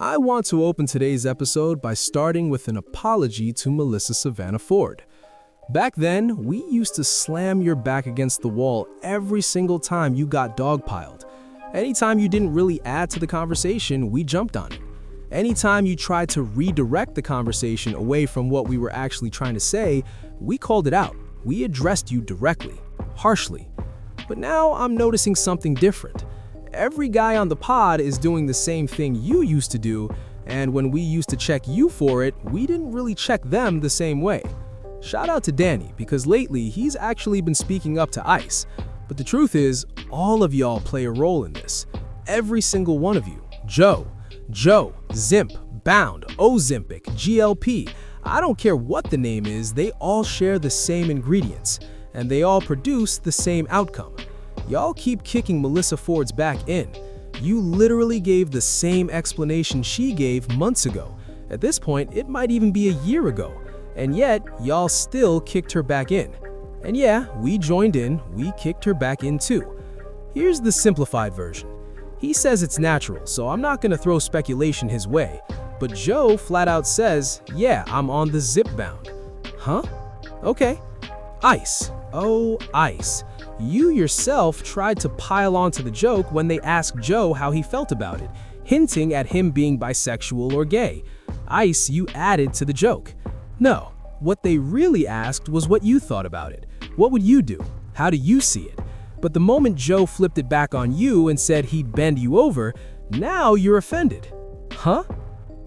I want to open today's episode by starting with an apology to Melyssa Savannah Ford. Back then, we used to slam your back against the wall every single time you got dogpiled. Anytime you didn't really add to the conversation, we jumped on it. Anytime you tried to redirect the conversation away from what we were actually trying to say, we called it out. We addressed you directly, harshly. But now I'm noticing something different. Every guy on the pod is doing the same thing you used to do, and when we used to check you for it, we didn't really check them the same way. Shout out to Danny, because lately he's actually been speaking up to Ice. But the truth is, all of y'all play a role in this. Every single one of you. Joe, Zimp, Bound, Ozempic, GLP. I don't care what the name is, they all share the same ingredients, and they all produce the same outcome. Y'all keep kicking Melyssa Ford's back in. You literally gave the same explanation she gave months ago. At this point, it might even be a year ago. And yet, y'all still kicked her back in. And yeah, we joined in, we kicked her back in too. Here's the simplified version. He says it's natural, so I'm not gonna throw speculation his way. But Joe flat out says, yeah, I'm on the zip bound. Huh? Okay. Ice. Oh, Ice. You yourself tried to pile onto the joke when they asked Joe how he felt about it, hinting at him being bisexual or gay. Ice, you added to the joke. No, what they really asked was what you thought about it. What would you do? How do you see it? But the moment Joe flipped it back on you and said he'd bend you over, now you're offended. Huh?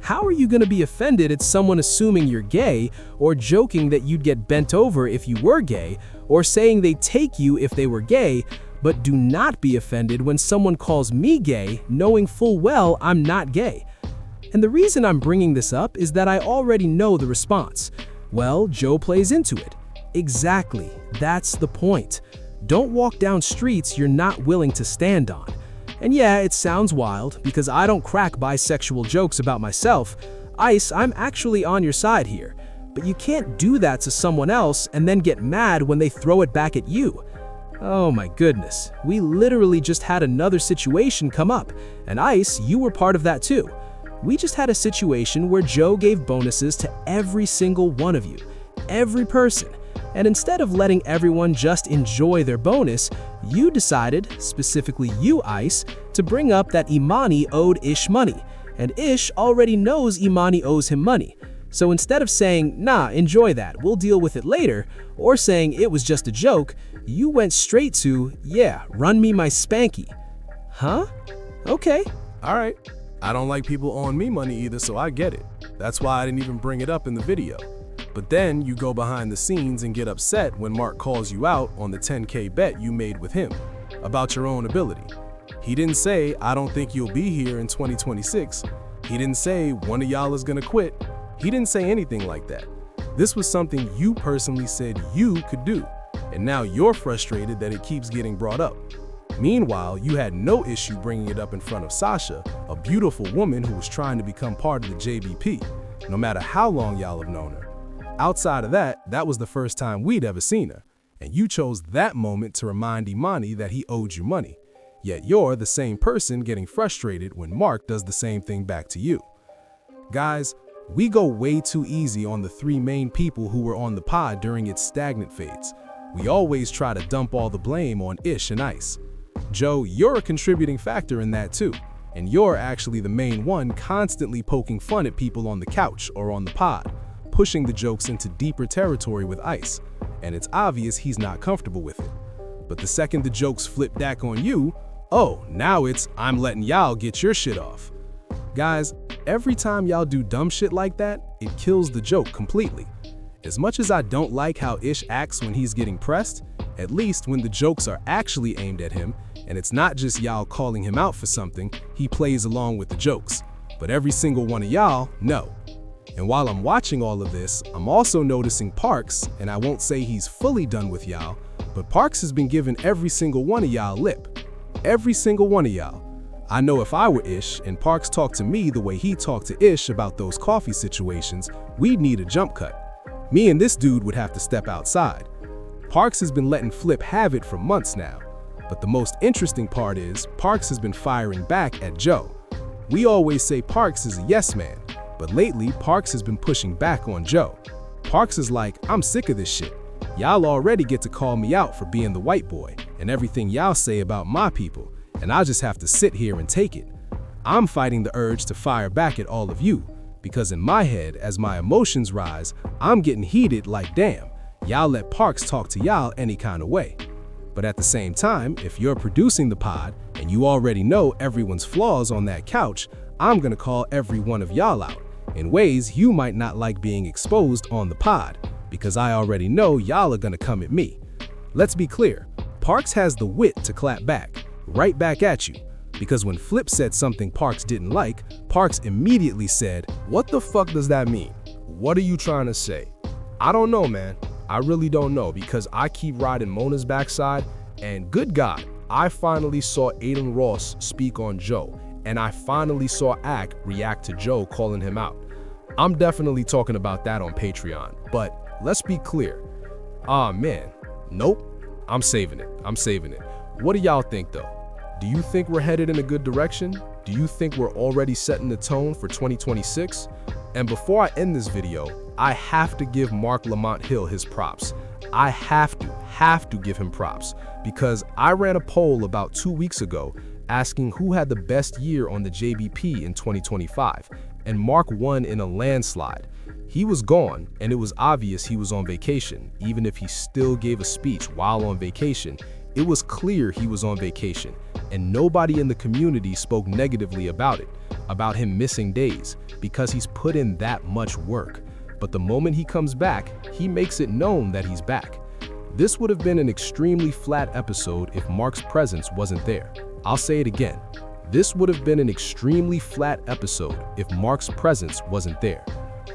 How are you gonna be offended at someone assuming you're gay, or joking that you'd get bent over if you were gay, or saying they'd take you if they were gay, but do not be offended when someone calls me gay, knowing full well I'm not gay? And the reason I'm bringing this up is that I already know the response. Well, Joe plays into it. Exactly, that's the point. Don't walk down streets you're not willing to stand on. And yeah, it sounds wild, because I don't crack bisexual jokes about myself. Ice, I'm actually on your side here. But you can't do that to someone else and then get mad when they throw it back at you. Oh my goodness, we literally just had another situation come up, and Ice, you were part of that too. We just had a situation where Joe gave bonuses to every single one of you, every person. And instead of letting everyone just enjoy their bonus, you decided, specifically you, Ice, to bring up that Imani owed Ish money, and Ish already knows Imani owes him money. So instead of saying, nah, enjoy that, we'll deal with it later, or saying it was just a joke, you went straight to, yeah, run me my spanky. Huh? Okay. All right. I don't like people owing me money either, so I get it. That's why I didn't even bring it up in the video. But then you go behind the scenes and get upset when Mark calls you out on the 10K bet you made with him about your own ability. He didn't say, I don't think you'll be here in 2026. He didn't say, one of y'all is gonna quit. He didn't say anything like that. This was something you personally said you could do, and now you're frustrated that it keeps getting brought up. Meanwhile, you had no issue bringing it up in front of Sasha, a beautiful woman who was trying to become part of the JBP, no matter how long y'all have known her. Outside of that, that was the first time we'd ever seen her, and you chose that moment to remind Imani that he owed you money. Yet you're the same person getting frustrated when Mark does the same thing back to you. Guys, we go way too easy on the three main people who were on the pod during its stagnant phase. We always try to dump all the blame on Ish and Ice. Joe, you're a contributing factor in that too, and you're actually the main one constantly poking fun at people on the couch or on the pod, pushing the jokes into deeper territory with Ice, and it's obvious he's not comfortable with it. But the second the jokes flip back on you, oh, now it's, I'm letting y'all get your shit off. Guys, every time y'all do dumb shit like that, it kills the joke completely. As much as I don't like how Ish acts when he's getting pressed, at least when the jokes are actually aimed at him, and it's not just y'all calling him out for something, he plays along with the jokes. But every single one of y'all, no. And while I'm watching all of this, I'm also noticing Parks, and I won't say he's fully done with y'all, but Parks has been giving every single one of y'all lip. Every single one of y'all. I know if I were Ish and Parks talked to me the way he talked to Ish about those coffee situations, we'd need a jump cut. Me and this dude would have to step outside. Parks has been letting Flip have it for months now. But the most interesting part is Parks has been firing back at Joe. We always say Parks is a yes man, but lately Parks has been pushing back on Joe. Parks is like, I'm sick of this shit. Y'all already get to call me out for being the white boy and everything y'all say about my people, and I'll just have to sit here and take it. I'm fighting the urge to fire back at all of you, because in my head, as my emotions rise, I'm getting heated like damn, y'all let Parks talk to y'all any kind of way. But at the same time, if you're producing the pod and you already know everyone's flaws on that couch, I'm gonna call every one of y'all out in ways you might not like being exposed on the pod, because I already know y'all are gonna come at me. Let's be clear, Parks has the wit to clap back, right back at you, because when Flip said something Parks didn't like, Parks immediately said, "What the fuck does that mean? What are you trying to say?" I don't know, man. I really don't know, because I keep riding Mona's backside, and good God, I finally saw Aiden Ross speak on Joe, and I finally saw Ak react to Joe calling him out. I'm definitely talking about that on Patreon, but let's be clear. Man, nope, I'm saving it. What do y'all think though? Do you think we're headed in a good direction? Do you think we're already setting the tone for 2026? And before I end this video, I have to give Mark Lamont Hill his props. I have to give him props, because I ran a poll about 2 weeks ago asking who had the best year on the JBP in 2025, and Mark won in a landslide. He was gone, and it was obvious he was on vacation. Even if he still gave a speech while on vacation, it was clear he was on vacation, and nobody in the community spoke negatively about it, about him missing days, because he's put in that much work. But the moment he comes back, he makes it known that he's back. This would have been an extremely flat episode if Mark's presence wasn't there. I'll say it again. This would have been an extremely flat episode if Mark's presence wasn't there.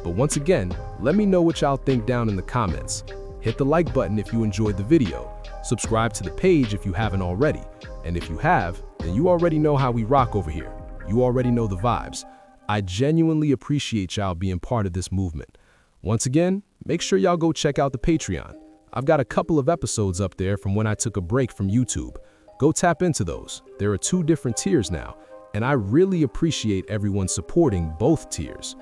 But once again, let me know what y'all think down in the comments. Hit the like button if you enjoyed the video. Subscribe to the page if you haven't already. And if you have, then you already know how we rock over here. You already know the vibes. I genuinely appreciate y'all being part of this movement. Once again, make sure y'all go check out the Patreon. I've got a couple of episodes up there from when I took a break from YouTube. Go tap into those. There are 2 different tiers now, and I really appreciate everyone supporting both tiers.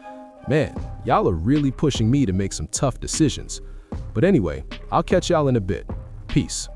Man, y'all are really pushing me to make some tough decisions. But anyway, I'll catch y'all in a bit. Peace.